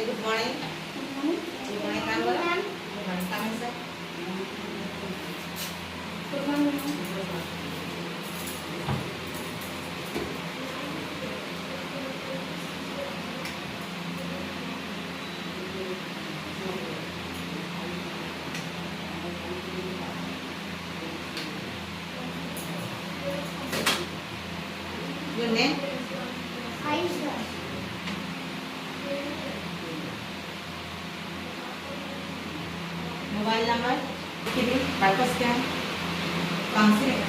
good morning. Good morning, ma'am. Good morning, come in, sir. Good morning. Your name? Aisha. Mobile number? Kidding? Purpose क्या है? Counseling.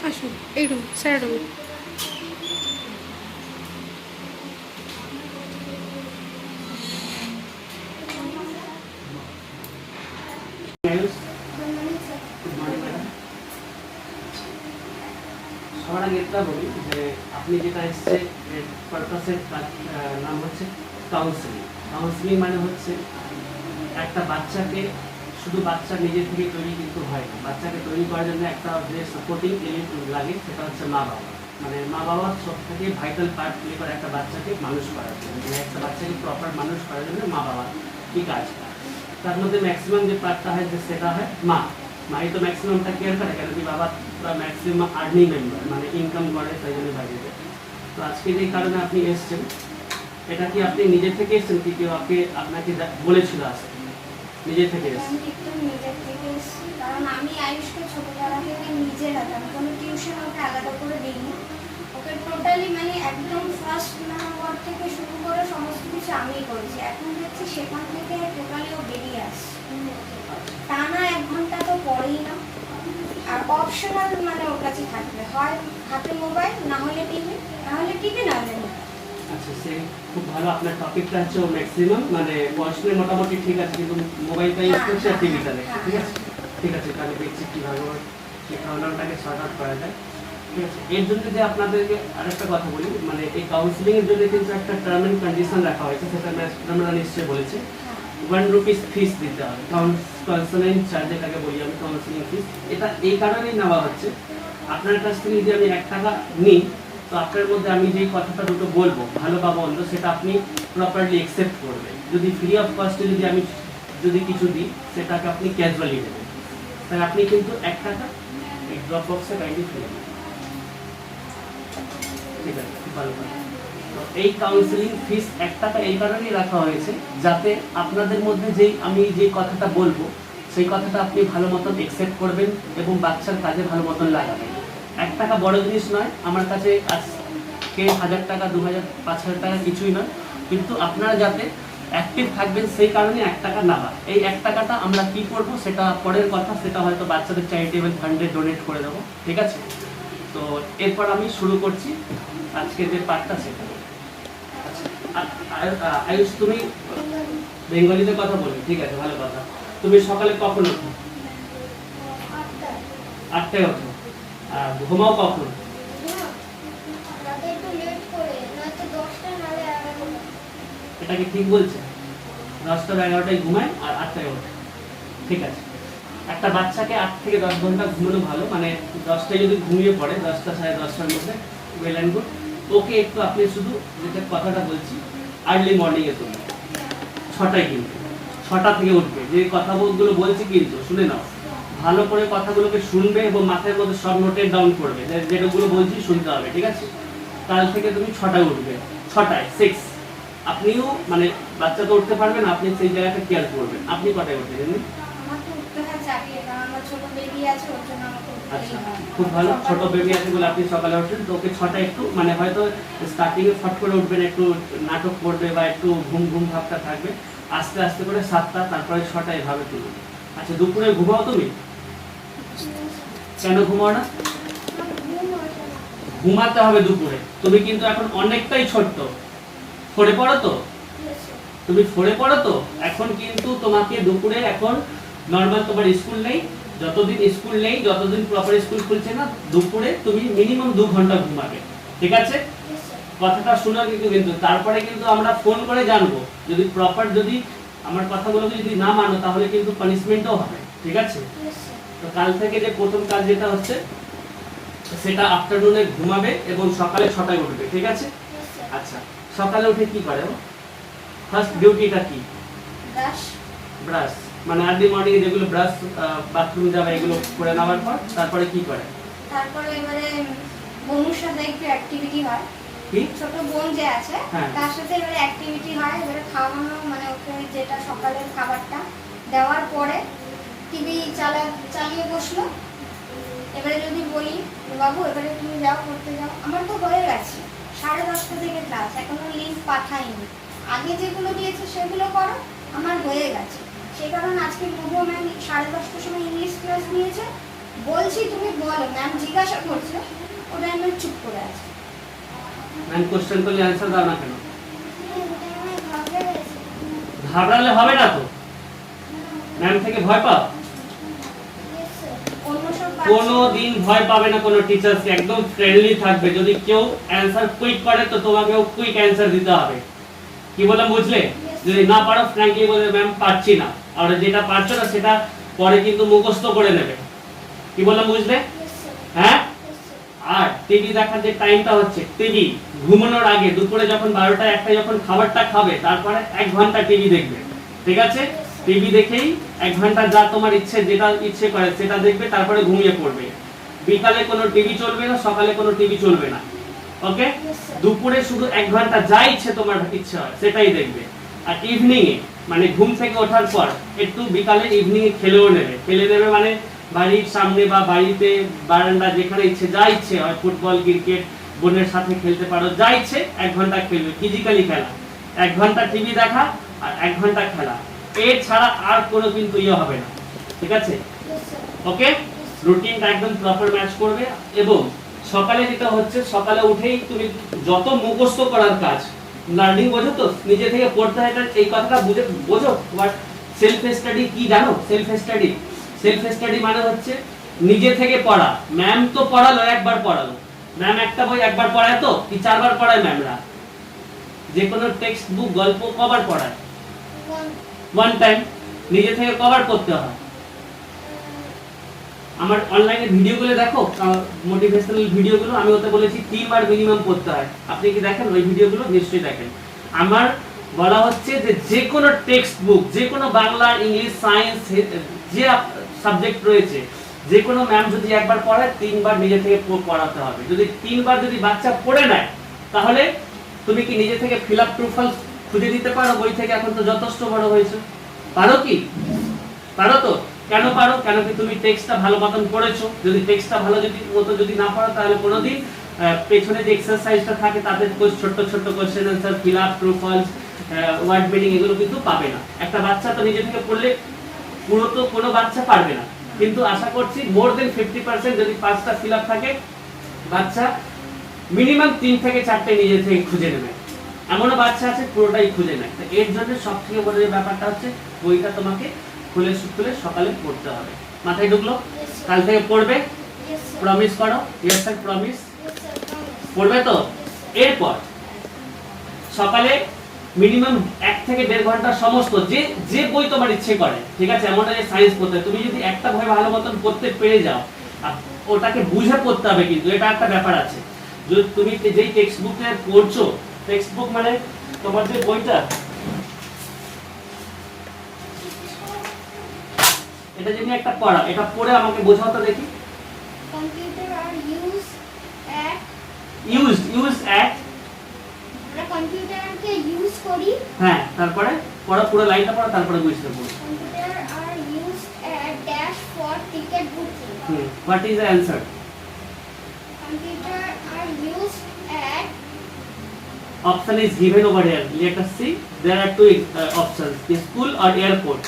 আসুন এইরকম sir সবার আগে এটা বলি যে আপনি যেটা এসছে পারপাসের নাম হচ্ছে কাউন্সেলিং। কাউন্সেলিং মানে হচ্ছে একটা বাচ্চাকে শুধু বাচ্চা নিজে থেকে তৈরি কিন্তু হয় না, বাচ্চাকে তৈরি করার জন্য একটা যে সাপোর্টিং এলিমেন্ট লাগে সেটা হচ্ছে মা বাবা। মানে মা বাবা সব থেকে ভাইটাল পার্ট প্লে করে একটা বাচ্চাকে মানুষ করার জন্য, মানে একটা বাচ্চাকে প্রপার মানুষ করার জন্য মা বাবা কি কাজ করে। তার মধ্যে ম্যাক্সিমাম যে পার্টটা হয় যে সেটা হয় মা। মাই তো ম্যাক্সিমামটা কেয়ার করে, কেন কি বাবা ম্যাক্সিমাম আর্নিং মেম্বার, মানে ইনকাম করে তাই জন্য বাইরে। তো আজকে যে কারণে আপনি এসছেন, এটা কি আপনি নিজে থেকে এসছেন কি কেউ আপনাকে বলেছিল আসতে? নিজে থেকে এসছেন? আমি একটু নিজের থেকে এসেছি, কারণ আমি আয়ুষকে ছোটবেলা থেকে নিজের হাতে, আমি কোনো টিউশন ওকে আলাদা করে দিইনি। ওকে টোটালি মানে একদম ফার্স্ট নাম্বার থেকে শুরু করে সমস্ত কিছু আমিই করেছি। এখন দেখছি সেখান থেকে টোটালি ও বেরিয়ে আসছে। টানা 1 ঘন্টা তো পড়েই না, আর অপশনাল মানে ওর কাছে থাকবে, হয় হাতে মোবাইল, না হলে টিভি, না হলে মোবাইল। আচ্ছা, সেই খুব ভালো। আপনার টপিকটা হচ্ছে ও ম্যাক্সিমাম মানে পড়াশোনায় মোটামুটি ঠিক আছে, কিন্তু মোবাইলটা ইউজ করছে আর টিভিটা দেখছে। ঠিক আছে, ঠিক আছে, তাহলে দেখছি কীভাবে ওর লেখাপড়াটাকে শর্ট আউট করা যায়। ঠিক আছে, এর জন্য যে আপনাদেরকে আরেকটা কথা বলি, মানে এই কাউন্সিলিংয়ের জন্য কিন্তু একটা টার্ম অ্যান্ড কন্ডিশন রাখা হয়েছে, সেটা আমরা নিশ্চয়ই বলেছি। 1 রুপিস ফিস দিতে হবে, কাউন্সেলিং চার্জ যেটাকে বলি আমি, কাউন্সেলিং ফিস। এটা এই কারণেই নেওয়া হচ্ছে, আপনার কাছ থেকে যদি আমি 1 টাকা নিই, তো আপনার মধ্যে আমি যেই কথাটা দুটো বলবো ভালো বা মন্দ, সেটা আপনি প্রপারলি অ্যাকসেপ্ট করবেন। যদি ফ্রি অফ কস্টে আমি কিছু দিই, সেটাকে আপনি ক্যাজুয়ালি দেবেন। তাহলে আপনি কিন্তু 1 টাকা এই ড্রপ বক্সে কাইন্ডলি ফেলে দেবেন। ঠিক আছে, খুব ভালো কথা। তো এই কাউন্সেলিং ফিস 1 টাকা এই কারণেই রাখা হয়েছে, যাতে আপনাদের মধ্যে আমি যে কথাটা বলবো সেই কথাটা আপনি ভালো মতন অ্যাকসেপ্ট করবেন এবং বাচ্চার কাজে ভালো মতন লাগাবেন। 1 টাকা বড় জিনিস নয়, আমার কাছে আজকে 1000 টাকা, 2000, 5000 টাকা কিছুই নয়, কিন্তু আপনারা যাতে অ্যাক্টিভ থাকবেন সেই কারণে 1 টাকা নেওয়া। এই 1 টাকাটা আমরা কি করব সেটা পরের কথা, সেটা হয়তো বাচ্চাদের চ্যারিটেবল ফান্ডে ডোনেট করে দেবো। ঠিক আছে, তো এরপর আমি শুরু করছি আজকে যে পার্টটা সেটা। আচ্ছা, আয়ুষ তুমি বেঙ্গলিতে কথা বলি, ঠিক আছে, ভালো কথা। তুমি সকালে কখন ওঠো? 8টায় ওঠো। আর ঘুমাও কখন? এটা কি ঠিক বলছে? 10টা বা 11টায় ঘুমায় আর 8টায় ওঠে। ঠিক আছে, একটা বাচ্চাকে 8 থেকে 10 ঘন্টা ঘুমানো ভালো, মানে 10টায় যদি ঘুমিয়ে পড়ে, 10টা সাড়ে 10টার মধ্যে, ওয়েল অ্যান্ড গুড। ওকে একটু আপনি শুধু যেটা কথাটা বলছি, আর্লি মর্নিংয়ে তুলুন 6টায়, কিন্তু 6টা থেকে উঠবে। যে কথাগুলো বলছি কিন্তু শুনে নাও, ভালো করে কথাগুলোকে শুনবে এবং মাথার মধ্যে সব নোটেড ডাউন করবে, যেগুলো বলছি শুনতে হবে। ঠিক আছে, কাল থেকে তুমি 6টায় উঠবে, 6টায় 6। আপনিও মানে বাচ্চা তো উঠতে পারবেন, আপনি সেই জায়গাটা কেয়ার করবেন। আপনি কটায় উঠে জানেন? আচ্ছা, খুব ভালো, ছোট বেবি আছে বলে আপনি সকালে উঠেন। তো ওকে 6টায় একটু মানে হয়তো স্টার্টিংয়ে ফট করে উঠবেন, একটু নাটক করবে বা একটু ঘুম ঘুম ভাবটা থাকবে, আস্তে আস্তে করে 7টা, তারপরে 6টা, এভাবে তুলুন। আচ্ছা, দুপুরে ঘুমাও তুমি? কেন ঘুমাও না? ঘুমাতে হবে দুপুরে। তুমি কিন্তু এখন অনেকটাই ছোট্ট, 4-এ পড়ো তো? তুমি 4-এ পড়ো তো? এখন কিন্তু তোমাকে দুপুরে, এখন নর্মাল তোমার স্কুল নেই, যতদিন প্রপার স্কুল খুলছে না, দুপুরে তুমি মিনিমাম 2 ঘন্টা ঘুমাবে। ঠিক আছে, কথাটা শুনো কিন্তু তারপরে কিন্তু আমরা ফোন করে জানবো, যদি প্রপার, যদি আমার কথাগুলো যদি না মানো তাহলে কিন্তু পানিশমেন্টও হবে। ঠিক আছে, তো তো কাল থেকে যে প্রথম কাজ যেটা হচ্ছে সেটা আফটারনুনে ঘুমাবে এবং সকালে 6টায় উঠবে, ঠিক আছে? Yes, sir. আচ্ছা, সকালে উঠে কি করে ও? ফার্স্ট ডিউটিটা কি? Brush. ব্রাশ, মানে আর্লি মর্নিং এ যেগুলো ব্রাশ, বাথরুম যাবে এগুলো করে নেওয়ার পর তারপরে কি করে? তারপরে এবারে বনুর সাথে একটু অ্যাক্টিভিটি হয়, কি? ছোট বোন যে আছে হ্যাঁ। তার সাথে এবারে অ্যাক্টিভিটি হয়, এবারে খাওয়ানো মানে ওকে যেটা সকালের খাবারটা দেওয়ার পরে টিভি চালিয়ে বসলো। এবারে যদি বলি বাবু এবারে তুমি যাও পড়তে যাও, আমার তো হয়ে গেছে 10:30 থেকে ক্লাস, এখনো লিঙ্ক পাঠাইনি, আগে যেগুলো দিয়েছে সেগুলো করো, আমার হয়ে গেছে। সেই কারণে আজকে মুভো ম্যাম 10:30টার সময় ইংলিশ ক্লাস নিয়েছে, বলছি তুমি বলো, ম্যাম জিজ্ঞাসা করছে, ওটা আমি চুপ করে আছি। ম্যাম কোশ্চেন করলে অ্যানসার দাও না কেন? ঘাবড়ালে হবে না তো, ম্যাম থেকে ভয় পাও? অন্য সব কোনো দিন ভয় পাবে না কোনো টিচারকে, একদম ফ্রেন্ডলি থাকবে। যদি কেউ অ্যানসার কুইক করে তো তোমাকেও কুইক অ্যানসার দিতে হবে। কি বললাম বুঝলে? যদি না পারো ফ্র্যাঙ্কলি বলে ম্যাম পারছি না, আর যেটা পারছো না সেটা পরে কিন্তু মুখস্থ করে নেবে। কি বললাম বুঝলে? হ্যাঁ। আর টিভি দেখার যে টাইমটা হচ্ছে, টিভি ঘুমানোর আগে দুপুরে যখন 12টা 1টা যখন খাবারটা খাবে তারপরে 1 ঘন্টা টিভি দেখবে, ঠিক আছে? টিভি দেখেই 1 ঘন্টা যা তোমার ইচ্ছে, যেটা ইচ্ছে করে সেটা দেখবে, তারপরে ঘুমিয়ে পড়বে। বিকালে কোনো টিভি চলবে না, সকালে কোনো টিভি চলবে না, ওকে? দুপুরে শুধু 1 ঘন্টা যা ইচ্ছে তোমার ইচ্ছে হয় সেটাই দেখবে। আর ইভিনিং এ মানে ঘুম থেকে ওঠার পর একটু বিকালে ইভিনিং এ খেলে নেবে মানে বাড়ির সামনে বা বাড়িতে বারান্দা যেখানে ইচ্ছে যা ইচ্ছে হয়, ফুটবল ক্রিকেট বোনের সাথে খেলতে পারো, যা ইচ্ছে 1 ঘন্টা খেলবে, ফিজিক্যালি খেলা। 1 ঘন্টা টিভি দেখা আর 1 ঘন্টা খেলা, এর ছাড়া আর কোনো কিন্তু ইয়ে হবে না, ঠিক আছে? ওকে, রুটিনটা একদম প্রপার ম্যাচ করবে। এবং সকালে যেটা হচ্ছে, সকালে উঠেই তুমি যত মুখস্থ করার কাজ, লার্নিং বোঝো তো, নিজে থেকে পড়তে হয়, এই কথাটা বোঝো? বাট সেলফ স্টাডি কি জানো? সেলফ স্টাডি মানে হচ্ছে নিজে থেকে পড়া। ম্যাম তো পড়ালো, একবার পড়ালো, ম্যাম একটা বই একবার পড়ায় তো কি 4 বার পড়ায় ম্যামরা? যে কোনো টেক্সট বুক গল্প কবার পড়ায়? 1 টাইম। নিজে থেকে কভার করতে হয়? আমার অনলাইনে ভিডিওগুলো দেখো, মোটিভেশনাল ভিডিওগুলো, আমি ওতে বলেছি 3 বার মিনিমাম পড়তে হয়। আপনি কি দেখেন ওই ভিডিওগুলো? নিশ্চয়ই দেখেন। আমার বলা হচ্ছে যে কোনো টেক্সট বুক, যে কোনো বাংলা, ইংলিশ, সায়েন্স, যে সাবজেক্ট রয়েছে, যে কোনো ম্যাম যদি একবার পড়ায় 3 বার নিজে থেকে পড়াতে হবে। যদি 3 বার যদি বাচ্চা পড়ে নেয়, তাহলে তুমি কি নিজে থেকে ফিল আপ প্রুফল খুঁজে দিতে পারো বই থেকে? এখন তো যথেষ্ট বড় হয়েছে, পারো কি? পারো তো? কেন পারো? কেন কি তুমি টেক্সটটা ভালো মতন পড়েছো। যদি টেক্সটটা ভালো যদি না পড়ো, তাহলে কোনোদিন পেছনে যে এক্সারসাইজটা থাকে তাতে ছোট্ট ছোট্ট কোশ্চেন আনসার, ফিল আপ প্রুফলস, ওয়ার্ড মিনিং এগুলো কিন্তু পাবে না। একটা বাচ্চা তো নিজে থেকে পড়লে পুরো তো কোনো বাচ্চা পারবে না, কিন্তু আশা করছি মোর দেন 50% যদি 5টা ফিল আপ থাকে, বাচ্চা মিনিমাম 3 থেকে 4টে নিজে থেকে খুঁজে নেবে। এমনও বাচ্চা আছে পুরোটাই খুঁজে নেয়। তো এর জন্য সবথেকে বড় যে ব্যাপারটা হচ্ছে, বইটা তোমাকে খুলে সকালে পড়তে হবে। মাথায় ঢুকলো? কাল থেকে পড়বে, প্রমিস করো? Yes sir, promise. পড়বে তো? এরপর সকালে মিনিমাম 1 থেকে 1.5 ঘন্টা সমস্ত যে বই তোমার ইচ্ছে করে, ঠিক আছে? এমন যে সায়েন্স পড়তে, তুমি যদি একটা বই ভালো মতন পড়তে পেরে যাও, ওটাকে বুঝে পড়তে হবে, কিন্তু এটা একটা ব্যাপার আছে। যদি তুমি যেই টেক্সট বুকে পড়ছো, টেক্সট বুক মানে তোমার যে বইটা, এটা যদি একটা পড়া, এটা পড়ে আমাকে বোঝাও তো দেখি। কম্পিউটার আর ইউজ অ্যাট আমরা কম্পিউটারকে ইউজ করি। হ্যাঁ, তারপরে পড়া, পুরো লাইনটা পড়া, তারপরে বুঝতে পড়ো। Computer are use at dash for ticket booking. What is the answer? Computer are used at Option is given over here. Let us see. There are 2 options: school or airport.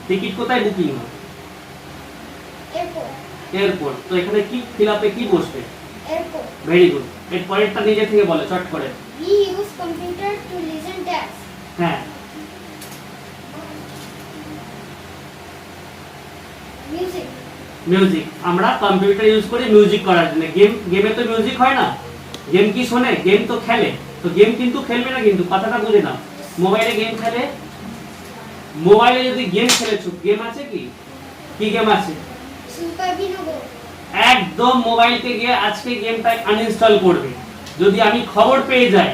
Ticket কোথায় booking হয়? airport. Airport. তো এখানে কি feel আপে কি বসবে? Airport. Very good. এর পরেরটা নিজে থেকে বলো চট করে। We use computer to listen text. হ্যাঁ, Music. মিউজিক। আমরা কম্পিউটার ইউজ করি মিউজিক করার জন্য। গেমে তো মিউজিক হয় না। গেম কি শোনে? গেম তো খেলে। তো গেম কিন্তু খেলবে না, কিন্তু কথাটা বুঝে নাও। মোবাইলে গেম খেলে, মোবাইলে যদি গেম খেলেছো, গেম আছে কি? কি গেম আছে? সুপার বিনোদন। একদম মোবাইলকে গিয়ে আজকে গেমটা আনইনস্টল করবে। যদি আমি খবর পেয়ে যাই,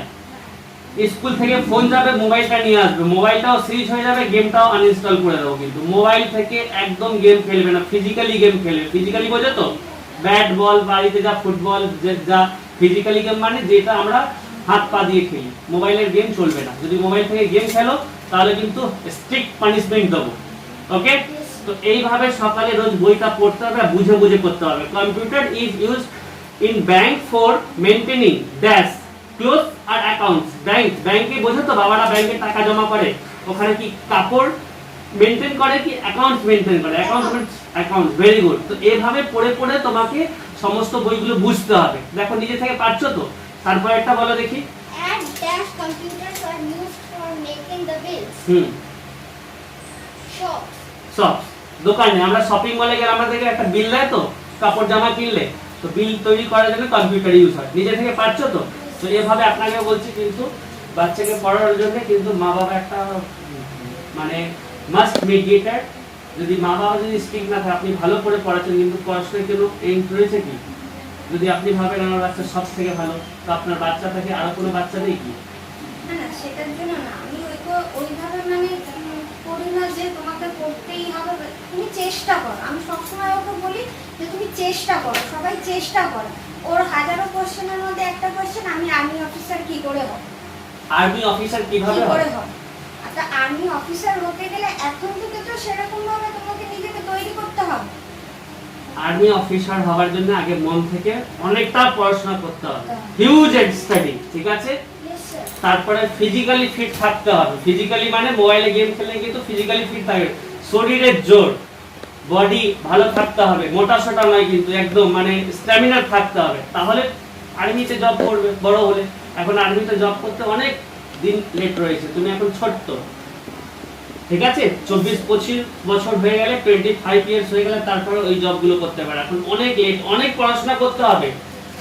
স্কুল থেকে ফোন যাবে, মোবাইলটা নিয়ে আসবে, মোবাইলটাও সুইচ হয়ে যাবে, গেমটাও আনইনস্টল করে দেবো। কিন্তু মোবাইল থেকে একদম গেম খেলবে না, ফিজিক্যালি গেম খেলবে। ফিজিক্যালি বোঝো তো, ব্যাট বল, বাড়িতে যা ফুটবল, যা ফিজিক্যালি গেম মানে যেটা আমরা হাত পা দিয়ে খেলি, মোবাইলের গেম চলবে না। যদি মোবাইল থেকে গেম খেলো তাহলে কিন্তু স্ট্রিক্ট পানিশমেন্ট দেবো। ওকে, তো এইভাবে সকালে রোজ বইটা পড়তে হবে, বুঝে বুঝে করতে হবে। Computer is used in bank for maintaining dash close আর অ্যাকাউন্টস। ব্যাংকে বোঝো তো, বাবারা ব্যাংকে টাকা জমা করে, ওখানে কি কাপড় মেইনটেইন করে কি অ্যাকাউন্টস মেইনটেইন করে? Account, very good. তো এইভাবে পড়ে পড়ে তোমাকে সমস্ত বইগুলো বুঝতে হবে। দেখো নিজে থেকে পারছো তো? তারপর একটা বলো দেখি। At dash computers are used for making the bills. Shops. Shops, দোকানে আমরা শপিং মলে গেলে আমাদেরকে একটা বিল দেয় তো, কাপড় জামা কিনলে, তো বিল তৈরি করার জন্য কম্পিউটার ইউজ হয়। নিজে থেকে পারছো তো? তো এভাবে আপনাকে বলছি, কিন্তু বাচ্চাকে পড়ানোর জন্য কিন্তু মা বাবা একটা মানে মাস্ট মিডিয়েটার। যদি মা বাবা যদি স্ট্রিক্ট না থাকে, আপনি ভালো করে পড়াচ্ছেন কিন্তু পড়াশোনায় কোনো এন্ড রয়েছে কি? যদি আপনি ভাবেন আমার বাচ্চা সব থেকে ভালো, তো আপনার বাচ্চা থেকে আরো কোনো বাচ্চা নেই কি? না না, সেটার জন্য না, আমি ওইভাবে মানে করি না যে তোমাকে করতেই হবে। তুমি চেষ্টা করো, আমি সবসময় ওকে বলি যে তুমি চেষ্টা করো, সবাই চেষ্টা করো। ওর হাজারো কোশ্চেনের মধ্যে একটা কোশ্চেন, আমি আর্মি অফিসার কি করে হব? আর্মি অফিসার কিভাবে করে হয়? হব? একটা আর্মি অফিসার হতে গেলে এখন থেকে তো সেরকম ভাবে তোমাকে নিজেকে তৈরি করতে হবে। আর্মি অফিসার হওয়ার জন্য আগে মন থেকে অনেকটা পড়াশোনা করতে হবে, হিউজ স্টাডি, ঠিক আছে? Yes, sir. তারপরে ফিজিক্যালি ফিট থাকতে হবে। ফিজিক্যালি মানে মোবাইলে গেম খেললে কিন্তু ফিজিক্যালি ফিট থাকে, শরীরের জোর, বডি ভালো থাকতে হবে, মোটা সোটা নয় কিন্তু, একদম মানে স্ট্যামিনা থাকতে হবে। তাহলে আর্মিতে জব করবে বড় হলে। এখন আর্মিতে জব করতে অনেক দিন লেট রয়েছে, তুমি এখন ছোট্ট, ঠিক আছে? 24-25 বছর হয়ে গেলে, 25 ইয়ার্স হয়ে গেলে তারপরে ওই জবগুলো করতে পারে। এখন অনেক লেট, অনেক পড়াশোনা করতে হবে।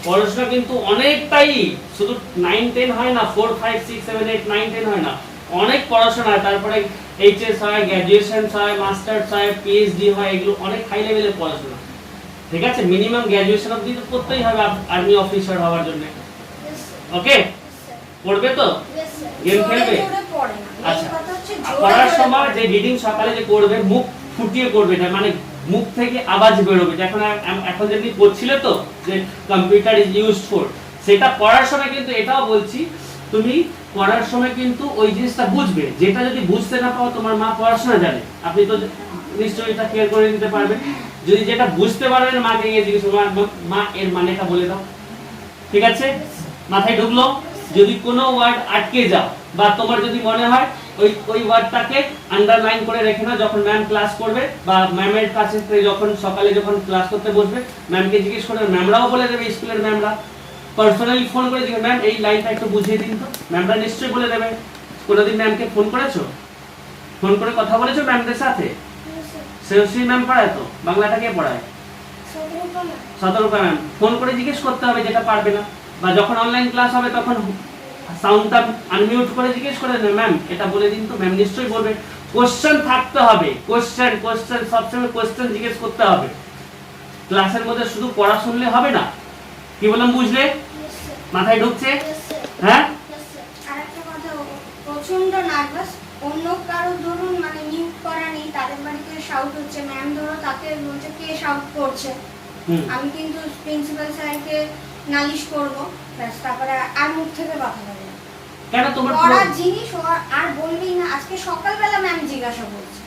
পড়াশোনা কিন্তু অনেকটাই, শুধু 9-10 হয় না, 4-5-6-7-8-9-10 হয় না, অনেক পড়াশোনা হয়। তারপরে এইচএস হয়, গ্র্যাজুয়েশন হয়, মাস্টার্স হয়, পিএইচডি হয়, এগুলো অনেক হাই লেভেলের পড়াশোনা, ঠিক আছে? মিনিমাম গ্র্যাজুয়েশন অবধি তো করতেই হবে আর্মি অফিসার হওয়ার জন্য। Yes, sir. ওকে, Yes, sir. পড়বে তো? Yes, sir. গেম জোরে খেলবে? জোরে পড়ে না। এই আচ্ছা, কথা হচ্ছে জোরে পড়ার জোরে সময় পড়ে। যে রিডিং সকালে যে করবে, মুখ ফুটিয়ে করবে না, মানে মুখ থেকে আওয়াজ বেরোবে। এখন যেমনি পড়ছিলে তো যে কম্পিউটার ইজ ইউজড ফর, সেটা পড়ার সময় কিন্তু এটাও বলছি, তুমি পড়ার সময় কিন্তু ওই জিনিসটা বুঝবে। যেটা যদি বুঝতে না পাও, তোমার মা পড়াশোনা জানে, আপনি তো নিশ্চয়ই এটা ক্লিয়ার করে দিতে পারবেন। যদি যেটা বুঝতে পারবেন, মাকে গিয়ে জিজ্ঞেস করবেন, মা এর মানেটা বলে দাও, ঠিক আছে? মাথায় ঢুকলো? যদি কোনো ওয়ার্ড আটকে যাও, বা তোমার যদি মনে হয় ওই ওয়ার্ডটাকে আন্ডারলাইন করে রেখে নাও, যখন ম্যাম ক্লাস করবে বা ম্যামের কাছে যখন সকালে যখন ক্লাস করতে বসবে, ম্যামকে জিজ্ঞেস করবে, ম্যামরাও বলে দেবে, স্কুলের ম্যামরা পার্সোনালি ফোন করে জিজ্ঞেস, ম্যাম এই লাইনটা একটু বুঝিয়ে দিন তো, ম্যামরা নিশ্চয়ই বলে দেবে। কোনোদিন ম্যামকে ফোন করেছো? ফোন করে কথা বলেছো ম্যামদের সাথে? শ্রেয়শ্রী ম্যাম পড়ায় তো, বাংলাটা কে পড়ায়? সতর্কা ম্যাম। ফোন করে জিজ্ঞেস করতে হবে যেটা পারবে না। বা যখন অনলাইন ক্লাস হবে তখন সাউন্ডটা আনমিউট করে জিজ্ঞেস করে দেবে, ম্যাম এটা বলে দিন তো, ম্যাম নিশ্চয়ই বলবে। কোশ্চেন থাকতে হবে, কোশ্চেন সবসময় কোশ্চেন জিজ্ঞেস করতে হবে। ক্লাসের মধ্যে শুধু পড়া শুনলে হবে না। কি বললাম বুঝলে? মাথায় ঢুকছে? হ্যাঁ। আরেকটা কথা, প্রচন্ড নার্ভাস। অন্য কারো ধরুন মানে মিউট করা নেই, তাদের বাড়িতে শাউট হচ্ছে, ম্যাম ধরো তাকে বলছে কে শাউট করছে, আমি কিন্তু প্রিন্সিপাল স্যারকে নালিশ করব, ব্যাস, তারপরে আর মুখ থেকে কথা বলবে না। কেন তোমার পড়ার জিনিস আর বলবেই না। আজকে সকালবেলা ম্যাম জিজ্ঞাসা করছে,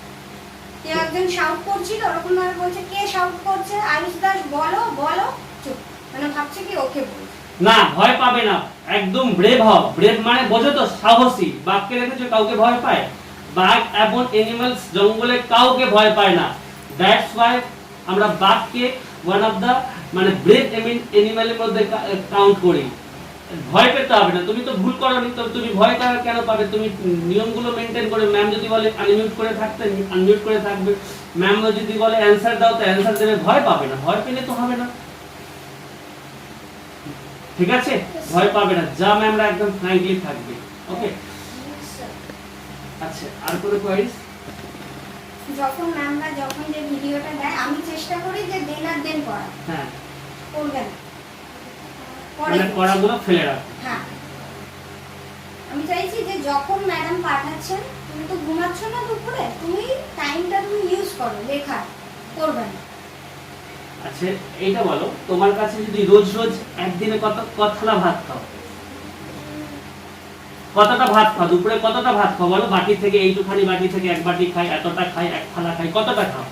কেউ একজন শাউট করছিল, ওরকম ভাবে বলছে কে শাউট করছে, আয়ুষ দাস বলো বলো, চুপ, মানে ভাবছে কি ওকে বল না, ভয় পাবে না, একদম ব্রেভ হও। ব্রেভ মানে বোঝো তো, সাহসী। বাঘকে দেখেছো কাউকে ভয় পায়? বাঘ এবং অ্যানিমালস জঙ্গলে কাউকে ভয় পায় না। দ্যাটস ওয়াই আমরা বাঘকে ওয়ান অফ দা মানে ব্রেভ অ্যানিমালের মধ্যে কাউন্ট করি। ভয় পেতে হবে না। তুমি তো ভুল করোনি, তো তুমি ভয় কেন পাবে? তুমি নিয়মগুলো মেনটেন করে, ম্যাম যদি বলে আনমিউট করে থাকতে আনমিউট করে থাকবে, ম্যাম যদি বলে অ্যানসার দাও তো অ্যানসার দেবে, ভয় পাবে না। ভয় পেলে তো হবে না, ঠিক আছে? ভয় পাবে না, যা ম্যামরা একদম ফ্র্যাঙ্কলি থাকবে। ওকে, আচ্ছা, আর কোনো কোয়েরিজ? যখন ম্যামরা যখন যে ভিডিওটা দেয় আমি চেষ্টা করি যে দেন আর দেন পড়া হ্যাঁ করবে না পরে মানে পড়াগুলো ফেলে রাখ। হ্যাঁ আমি চাইছি যে যখন ম্যাডাম পাঠাচ্ছেন তুমি তো ঘুমাচ্ছ না দুপুরে, তুমি টাইমটা তুমি ইউজ করো লেখা, করবে না। আচ্ছা এইটা বলো, তোমার কাছে যদি রোজ রোজ একদিনে কত থালা ভাত খাও, কতটা ভাত খাও, দুপুরে কতটা ভাত খাও বলো? বাটি থেকে এইটুখানি বাটি থেকে এক বাটি খাই, এতটা খাই, এক থালা খাই, কতটা খাও?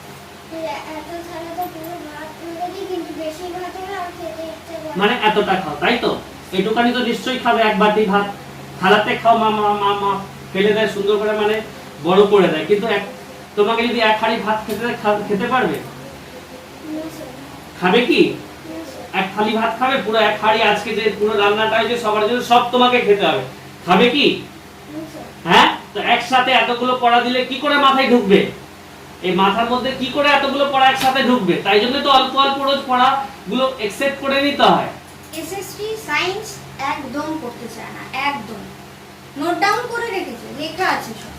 মানে এতটা খাও, তাই তো? এইটুখানি তো নিশ্চয়ই খাবে, এক বাটি ভাত থালাতে খাও, মা মা মা মা ফেলে দেয় সুন্দর করে, মানে বড় করে দেয়। কিন্তু তোমাকে যদি এক হাঁড়ি ভাত খেতে দেয়, খেতে পারবে? খাবে কি? এক থালি ভাত খাবে? পুরো এক হাঁড়ি আজকে যে পুরো রান্নাটা হয়েছে সবার জন্য, সব তোমাকে খেতে হবে, খাবে কি? হ্যাঁ, তো একসাথে এতগুলো পড়া দিলে কি করে মাথায় ঢুকবে? এই মাথার মধ্যে কি করে এতগুলো পড়া একসাথে ঢুকবে? তাই জন্য তো অল্প অল্প রোজ পড়াগুলো একসেপ্ট করে নিতে হয়। এসএসটি সায়েন্স একদম করতে চায় না, একদম নোট ডাউন করে রেখেছে, লেখা আছে সব,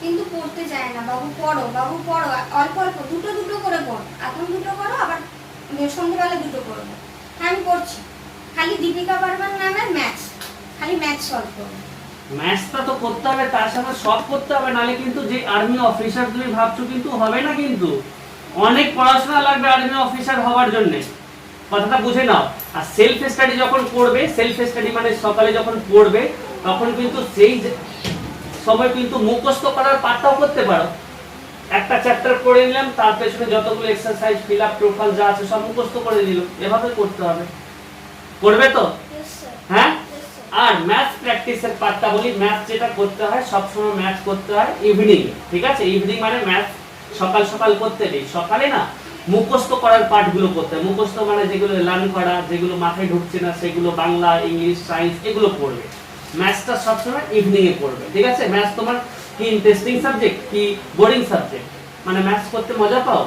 কিন্তু পড়তে চায় না। বাবু পড়ো, বাবু পড়ো, অল্প অল্প দুটো দুটো করে পড়ো, এখন দুটো করো, আবার সন্ধ্যেবেলা দুটো করবো। হ্যাঁ আমি করছি, খালি দীপিকা পারমান ম্যামের ম্যাথস, খালি ম্যাথস সলভ করবো। ম্যাথসটা তো করতে হবে, তার সাথে সব করতে হবে, নালে কিন্তু যে আর্মি অফিসার তুমি ভাবছো কিন্তু হবে না, কিন্তু অনেক পড়াশোনা লাগবে আর্মি অফিসার হওয়ার জন্য, কথাটা বুঝে নাও। আর সেলফ স্টাডি যখন করবে, সেলফ স্টাডি মানে সকালে যখন পড়বে, তখন কিন্তু সেই সময় কিন্তু মুখস্থ করার পাঠটাও করতে পারো। একটা চ্যাপ্টার পড়ে নিলাম, তার পেছনে যতগুলো এক্সারসাইজ, ফিল আপ, প্রোফাইল যা আছে সব মুখস্থ করে দিল, এভাবে করতে হবে। করবে তো? হ্যাঁ। আর ম্যাথস প্র্যাকটিসের পার্টটা বলি, ম্যাথস যেটা করতে হয় সবসময় ম্যাথস করতে হয় ইভিনিং, ঠিক আছে? ইভিনিং মানে ম্যাথস সকাল সকাল করতে নেই, সকালে না মুখস্থ করার পার্টগুলো করতে হয়। মুখস্থ মানে যেগুলো লার্ন করা, যেগুলো মাথায় ঢুকছে না সেগুলো বাংলা, ইংলিশ, সায়েন্স এগুলো পড়বে। ম্যাথসটা সবসময় ইভিনিং এ পড়বে, ঠিক আছে? ম্যাথস তোমার কি ইন্টারেস্টিং সাবজেক্ট কি বোরিং সাবজেক্ট? মানে ম্যাথস করতে মজা পাও?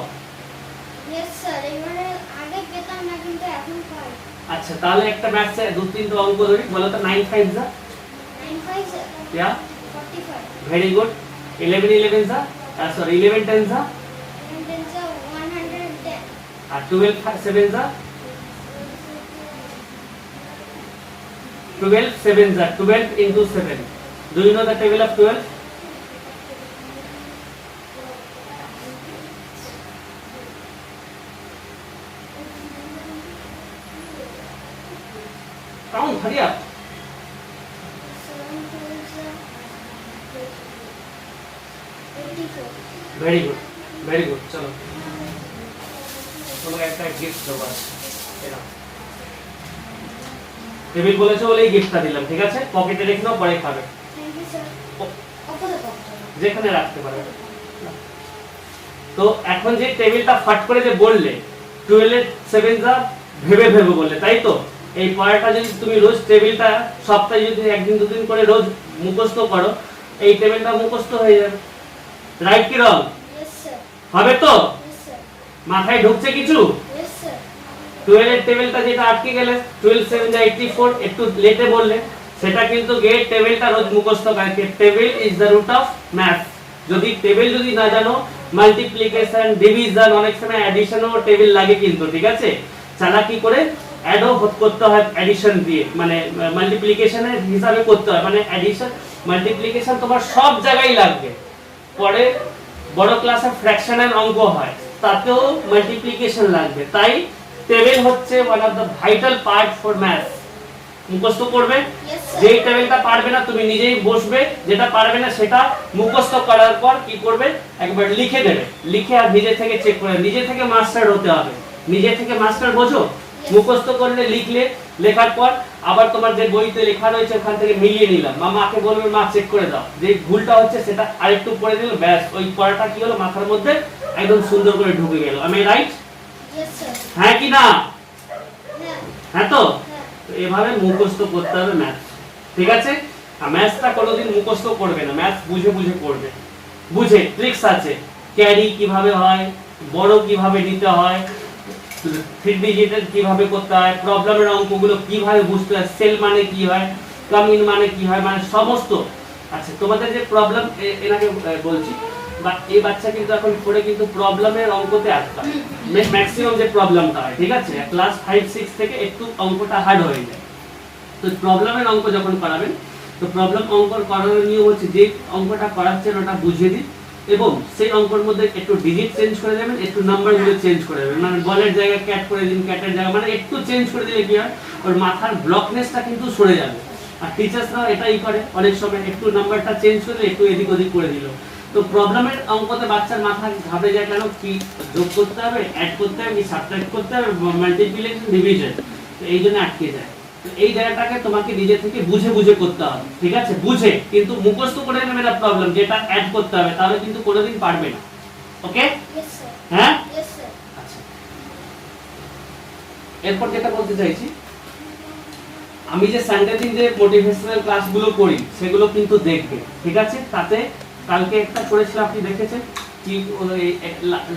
यस স্যার, এবারে আগে পেতাম না কিন্তু এখন পাই। আচ্ছা তাহলে একটা ম্যাথসে দু তিনটা অঙ্ক ধরি, বলো তো 9 5 যা 9 5 স্যার या 45, वेरी गुड। 11 11 যা সরি 11 10 যা 10 স্যার 110, আর 12 7 যা 12 7 যা 12 into 7। Do you know the table of 12? Count, hurry up. 7 12 sir 84। Very good, very good. চলো তোমাকে একটা গিফট দেবো, এটা টেবিল বলেছো বলেই গিফটটা দিলাম, ঠিক আছে? পকেটে রেখে নাও, পরে খাবে, থ্যাংক ইউ স্যার। ওপরে পড়তে যেখানে রাখতে পারবে। তো এখন যে টেবিলটা ফাট করে যে বললে 12 7 যা ভেবে ভেবে বললে, তাই তো? এই পড়াটা যদি তুমি রোজ টেবিলটা সপ্তাহে যদি একদিন দুদিন করে রোজ মুখস্থ করো, এই টেবিলটা মুখস্থ হয়ে যাবে। রাইট কি রং? यस স্যার, হবে তো? यस স্যার, মাথায় ঢুকছে কিছু? Yes sir. 12 এর টেবিলটা যেটা আটকে গেলে 12 7 যা 84 একটু লেটে বললে, সেটা কিন্তু গেট টেবিলটা রোজ মুখস্থ করে। Table is the root of math. যদি টেবিল যদি না জানো, মাল্টিপ্লিকেশন, ডিভিশন, অনেক সময় অ্যাডিশনও টেবিল লাগে কিন্তু, ঠিক আছে? চালাকি করে অ্যাডও করতে হয় অ্যাডিশন দিয়ে, মানে মাল্টিপ্লিকেশনের হিসাবে করতে হয়, মানে অ্যাডিশন মাল্টিপ্লিকেশন তোমার সব জায়গায় লাগবে। পরে বড় ক্লাসে ফ্র্যাকশনের অঙ্ক হয়, তাতেও মাল্টিপ্লিকেশন লাগবে। তাই টেবিল হচ্ছে one of the vital part for maths. মুখস্থ করবে। Yes, sir. যেই টেবিলটা পারবে না তুমি নিজেই বসবে, যেটা পারবে না সেটা মুখস্থ করার পর কি করবে, একবার লিখে দেবে, লিখে আর নিজে থেকে চেক করে, নিজে থেকে মাস্টার হতে হবে। নিজে থেকে মাস্টার বোঝো? মুখস্থ করলে, লিখলে, লেখার পর আবার তোমার যে বইতে লেখা রয়েছে ওখান থেকে মিলিয়ে নিলাম, বা মাকে বলবে মা চেক করে দাও, যে ভুলটা হচ্ছে সেটা আরেকটু পড়ে দিল, ব্যাস ওই পড়াটা কি হলো মাথার মধ্যে একদম সুন্দর করে ঢুকে গেল। আমি রাইট? Yes sir. হ্যাঁ কি না? হ্যাঁ, হ্যাঁ তো? হ্যাঁ। তো এভাবে মুখস্থ করতে হবে ম্যাথ, ঠিক আছে? আর ম্যাথসটা কোনোদিন মুখস্থ করবে না, ম্যাথস বুঝে বুঝে করবে। বুঝে ট্রিক্স আছে, ক্যারি কিভাবে হয়, বড় কিভাবে নিতে হয়, 3 ডিজিটের কিভাবে করতে হয়, প্রবলেমের অঙ্কগুলো কিভাবে বুঝতে হয়, সেল মানে কি হয়, কাম ইন মানে কি হয়, মানে সমস্ত। আচ্ছা তোমাদের যে প্রবলেম, এনাকে বলছি, এই বাচ্চা কিন্তু এখন পড়ে কিন্তু প্রবলেমের অঙ্কতে আটকায়, ম্যাক্সিমাম যে প্রবলেমটা হয়, ঠিক আছে, ক্লাস 5-6 থেকে একটু অঙ্কটা হার্ড হয়ে যায়। তো প্রবলেমের অঙ্ক যখন করাবেন, তো প্রবলেম অঙ্ক করানোর নিয়ম হচ্ছে যে অঙ্কটা করাচ্ছেন ওটা বুঝিয়ে দিন এবং সেই অঙ্কের মধ্যে একটু ডিজিট চেঞ্জ করে দেবেন, একটু নাম্বারগুলো চেঞ্জ করে দেবেন, মানে বলের জায়গায় ক্যাট করে দিন, ক্যাটের জায়গায় মানে একটু চেঞ্জ করে দিলে কি হয়, ওর মাথার ব্লকনেসটা কিন্তু সরে যাবে। আর টিচার্সরা এটাই করে, অনেক সময় একটু নাম্বারটা চেঞ্জ করে একটু এদিক ওদিক করে দিল। তো প্রবলেমের অঙ্কতে বাচ্চার মাথা ঘাবড়ে যায় কেন, কি যোগ করতে হবে, অ্যাড করতে হবে, কি সাবট্রাক্ট করতে হবে, মাল্টিপ্লিকেশন, ডিভিশন, তো এই জন্য আটকে যায়। তো এই জায়গাটাকে তোমাকে নিজে থেকে বুঝে বুঝে করতে হবে, ঠিক আছে, বুঝে, কিন্তু মুখস্থ করে নেবে না প্রবলেম, যেটা অ্যাড করতে হবে, তাহলে কিন্তু কোনোদিন পারবে না। ওকে, Yes, sir. হ্যাঁ, Yes, sir. আচ্ছা। এরপর যেটা বলতে চাইছি, আমি যে সানডে দিন যে মোটিভেশনাল ক্লাসগুলো করি সেগুলো কিন্তু দেখবে, ঠিক আছে। তাতে কালকে একটা করেছিলাম, আপনি দেখেছেন কি,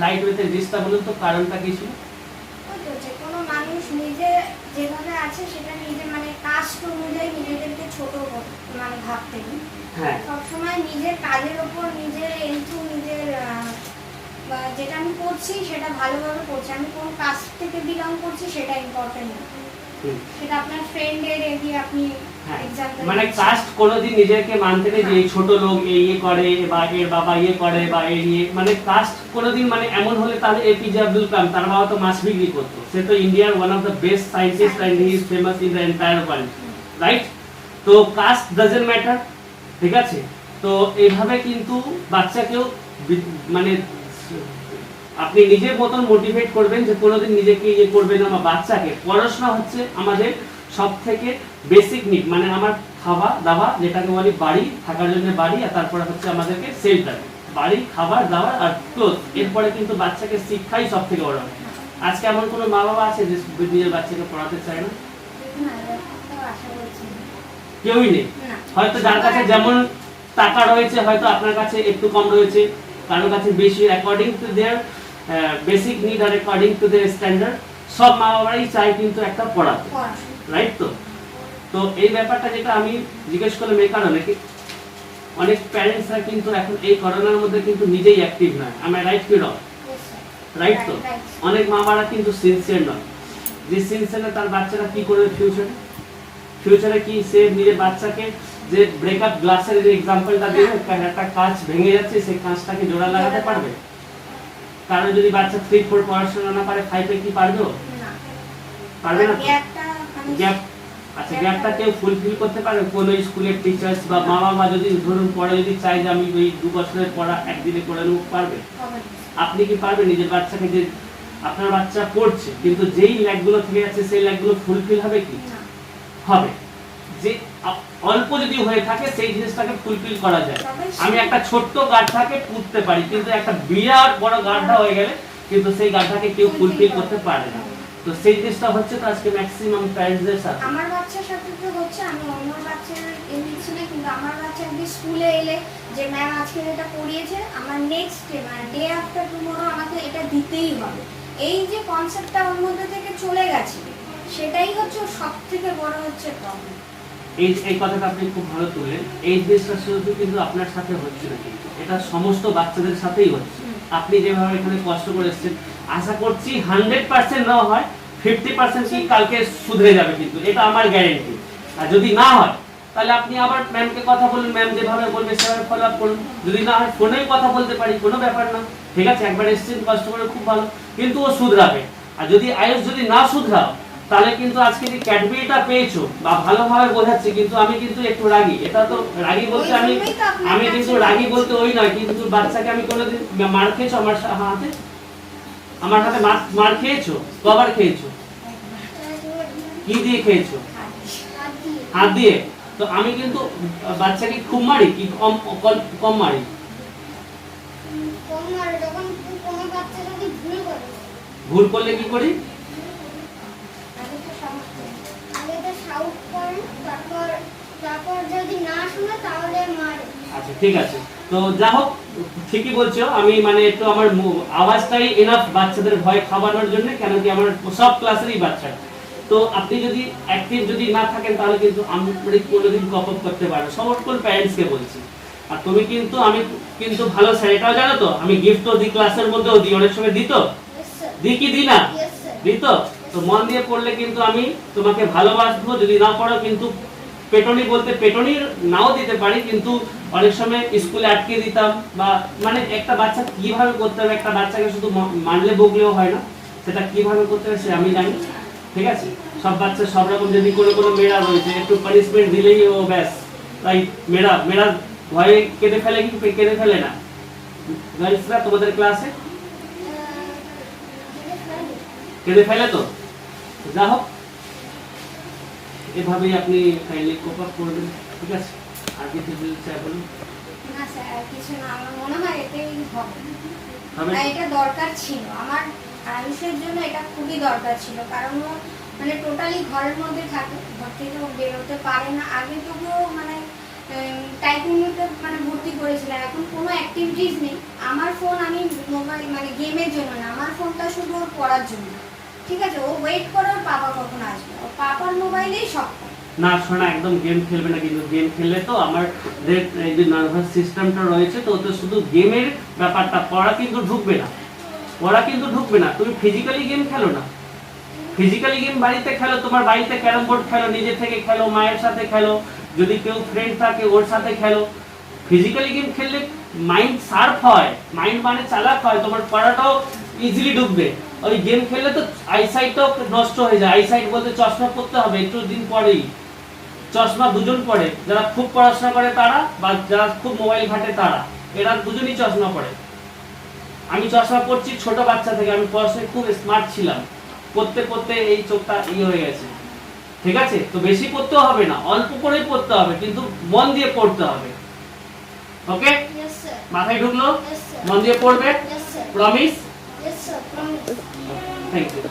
লাইট ওয়েটের জিনিসটা বলুন তো, কারণটা কি ছিল? ওই তো যে কোনো মানুষ নিজে যেভাবে আছে সেটা নিজে মানে কাস্ট অনুযায়ী নিজেদেরকে ছোট মানে ভাবতে নেই। হ্যাঁ, সবসময় নিজের কাজের ওপর নিজের এন্টু নিজের বা যেটা আমি করছি সেটা ভালোভাবে করছি, আমি কোন কাস্ট থেকে বিলং করছি সেটা ইম্পর্টেন্ট না, সেটা আপনার ফ্রেন্ডের এগিয়ে আপনি হ্যাঁ, এক্সাম্পল মানে কাস্ট কোনোদিন নিজেকে মানতে নেই যে এই ছোট লোক এই ইয়ে করে বা এর বাবা ইয়ে করে বা এই ইয়ে, মানে কাস্ট কোনোদিন, মানে এমন হলে তাহলে এপিজে আব্দুল কালাম, তার বাবা তো মাছ বিক্রি করতো, সে তো ইন্ডিয়ার one of the best scientist and he is famous in the entire world, right? তো কাস্ট ডাজন্ট ম্যাটার, ঠিক আছে। তো এইভাবে কিন্তু বাচ্চাকেও মানে আপনি নিজের মতন মোটিভেট করবেন যে কোনোদিন নিজেকে ইয়ে করবেন না। বা বাচ্চাকে, পড়াশোনা হচ্ছে আমাদের সব থেকে বেসিক নিড, মানে আমার খাওয়া দাওয়া, যেটাকে বলি বাড়ি, থাকার জন্য বাড়ি, আর তারপরে হচ্ছে আমাদেরকে শেল্টার, বাড়ি, খাবার দাবার আর ক্লোথ। এরপরে কিন্তু বাচ্চাকে শিক্ষাই সব থেকে বড় হয়। আজকে এমন কোনো মা বাবা আছে যে নিজের বাচ্চাকে পড়াতে চায় না? কেউই নেই। হয়তো যার কাছে যেমন টাকা রয়েছে, হয়তো আপনার কাছে একটু কম রয়েছে, কারোর কাছে বেশি, according to their basic need আর অ্যাকর্ডিং টু দেয়ার স্ট্যান্ডার্ড। সব মা বাবারাই চায় কিন্তু একটা পড়াতে, রাইট? তো তো এই ব্যাপারটা যেটা আমি জিজ্ঞেস করলাম এই কারণে কি অনেক প্যারেন্টসরা কিন্তু এখন এই করোনার মধ্যে কিন্তু নিজেই অ্যাক্টিভ নয়। আমার রাইট কি রং? রাইট। তো অনেক মা বাবারা কিন্তু সিনসিয়ার নয়, যে সিনসিয়ার তার বাচ্চারা কি করবে ফিউচারে কি, সে নিজের বাচ্চাকে যে ব্রেকআপ গ্লাসের যে এক্সাম্পলটা দিয়ে একটা কাঁচ ভেঙে যাচ্ছে, সেই কাঁচটাকে জোড়া লাগাতে পারবে? কারণ যদি বাচ্চা 3-4 পড়াশোনা না পারে, 5 এ কি পারবে? পারবে না। গ্যাপ, আচ্ছা, গ্যাপটা কেউ ফুলফিল করতে পারবে? কোনো স্কুলের টিচার্স বা মা বাবা যদি ধরুন পরে যদি চায় যে আমি ওই 2 বছরের পড়া একদিনে করে নেব, পারবে? আপনি কি পারবেন নিজের বাচ্চাকে, যে আপনার বাচ্চা পড়ছে কিন্তু যেই ল্যাগগুলো থেকে যাচ্ছে সেই ল্যাগগুলো ফুলফিল হবে কি? হবে। যে অল্প যদি হয়ে থাকে সেই জিনিসটাকে ফুলফিল করা যায়। আমি একটা ছোট্ট গাঢ়টাকে পুঁততে পারি, কিন্তু একটা বিরাট বড় গাঢ় হয়ে গেলে কিন্তু সেই গাঢ়টাকে কেউ ফুলফিল করতে পারে না। তো সেই জিনিসটা হচ্ছে তো আজকে ম্যাক্সিমাম প্যারেন্টসদের সাথে। আমার বাচ্চার সাথে তো হচ্ছে, আমি অন্য বাচ্চার এনেছি না, কিন্তু আমার বাচ্চা একদিন স্কুলে এলে যে ম্যাম আজকে এটা পড়িয়েছে, আমার নেক্সট ডে মানে ডে আফটার টুমরো আমাকে এটা দিতেই হবে, এই যে কনসেপ্টটা ওর মধ্যে থেকে চলে গেছে, সেটাই হচ্ছে সব থেকে বড় হচ্ছে প্রবলেম। এই কথাটা আপনি খুব ভালো তুললেন। এই জিনিসটা শুধু কিন্তু আপনার সাথে হচ্ছে না, কিন্তু এটা সমস্ত বাচ্চাদের সাথেই হচ্ছে। আপনি যেভাবে এখানে কষ্ট করে এসেছেন, আশা করছি 100% না হয় 50% কি কালকে শুধরে যাবে, কিন্তু এটা আমার গ্যারেন্টি। আর যদি না হয় তাহলে আপনি আবার ম্যামকে কথা বলুন, ম্যাম যেভাবে বলবে সেভাবে ফলো আপ করুন। যদি না হয় ফোনেই কথা বলতে পারি, কোনো ব্যাপার না, ঠিক আছে। একবার এসেছেন কষ্ট করে, খুব ভালো, কিন্তু ও শুধরাবে। আর যদি আয়ুষ যদি না শুধরাও, তাহলে কিন্তু আজকে যে ক্যাডবেরিটা পেয়েছো বা ভালোভাবে বোঝাচ্ছি, কিন্তু আমি কিন্তু একটু রাগী। এটা তো রাগী বলতে আমি কিন্তু রাগী বলতে ওই নয়, কিন্তু বাচ্চাকে আমি কোনোদিন মার খেয়েছো আমার হাতে মার খেয়েছো? কবার খেয়েছো? কি দিয়ে খেয়েছো? হাত দিয়ে। তো আমি কিন্তু বাচ্চাকে খুব মারি কি কম মারি? ভুল করলে কি করি? আচ্ছা, ঠিক আছে। তো যা হোক, ঠিকই বলছো। আমি মানে একটু আমার আওয়াজটাই এনাফ বাচ্চাদের ভয় খাওয়ানোর জন্য, কেন কি আমার সব ক্লাসেরই বাচ্চা। তো আপনি যদি অ্যাক্টিভ যদি না থাকেন, তাহলে কিন্তু আমি কোনোদিন কপ আপ করতে পারবো, সকল প্যারেন্টসকে বলছি। আর তুমি কিন্তু, আমি কিন্তু ভালো স্যার, এটাও জানো তো আমি গিফটও দিই, ক্লাসের মধ্যেও দিই, অনেক সময় দিই তো, Yes, sir. দিই কি দিই না? Yes, sir. দিই তো? তো মন দিয়ে পড়লে কিন্তু আমি তোমাকে ভালোবাসবো, যদি না পড়ো কিন্তু পেটনি বলতে পেটনির নাও দিতে পারি, কিন্তু অনেক সময় স্কুলে আটকে দিতাম, বা মানে একটা বাচ্চা কিভাবে করতে হবে, একটা বাচ্চাকে শুধু মানলে বকলেও হয় না, সেটা কিভাবে করতে হবে সে আমি জানি, ঠিক আছে? সব বাচ্চা সব রকম, যদি কোনো মেয়েরা রয়েছে একটু পানিশমেন্ট দিলেই ও ব্যাস, তাই মেয়েরা ভয়ে কেঁদে ফেলে কি কেঁদে ফেলে না? গার্লসরা তোমাদের ক্লাসে কেঁদে ফেলে তো? যা হোক, এভাবেই আপনি কাইন্ডলি কোপ আপ করবেন, ঠিক আছে? আর কিছু বলতে চাই বলুন। না স্যার, আর কিছু না, আমার মনে হয় এটাই হবে। হবে? আর এটা দরকার ছিল, আমার আয়ুষের জন্য এটা খুবই দরকার ছিল, কারণ ও মানে টোটালি ঘরের মধ্যে থাকে, ঘর থেকে ও বেরোতে পারে না। আগে তবুও মানে টাইপিংতে মানে ভর্তি করেছিলাম, এখন কোনো অ্যাক্টিভিটিস নেই। আমার ফোন আমি মোবাইল মানে গেমের জন্য না, আমার ফোনটা শুধু ওর পড়ার জন্য, ঠিক আছে? ও ওয়েট করে ওর পাপা কখন আসবে, ওর পাপার মোবাইলেই সব করে। না শোনা, একদম গেম খেলবে না, কিন্তু গেম খেললে তো আমার এই যে নার্ভাস সিস্টেমটা রয়েছে, তো ওতে শুধু গেমের ব্যাপারটা, পড়া কিন্তু ঢুকবে না, পড়া কিন্তু ঢুকবে না। তুমি ফিজিক্যালি গেম খেলো না, ফিজিক্যালি গেম বাড়িতে খেলো, তোমার বাড়িতে ক্যারাম বোর্ড খেলো, নিজে থেকে খেলো, মায়ের সাথে খেলো, যদি কেউ ফ্রেন্ড থাকে ওর সাথে খেলো। ফিজিক্যালি গেম খেললে মাইন্ড শার্প হয়, মাইন্ড মানে চালাক হয়, তোমার পড়াটাও ইজিলি ঢুকবে। ওই গেম খেললে তো আইসাইটও নষ্ট হয়ে যায়। আইসাইট বলতে চশমা পড়তে হবে একটু দিন পরেই, চশমা দুজন পড়ে, যারা খুব পড়াশোনা করে তারা, বা যারা খুব মোবাইল ঘাটে তারা, এরা দুজনই চশমা পড়ে। আমি চশমা পড়ছি ছোট বাচ্চা থেকে, আমি পড়াশোনায় খুব স্মার্ট ছিলাম, পড়তে পড়তে এই চোখটা হয়ে গেছে, ঠিক আছে? তো বেশি পড়তেও হবে না, অল্প করেই পড়তে হবে, কিন্তু মন দিয়ে পড়তে হবে। ওকে, Yes, sir. মাথায় ঢুকলো? Yes, sir. মন দিয়ে পড়বে, Yes, sir. Promise? Yes, sir. Promise. Thank you.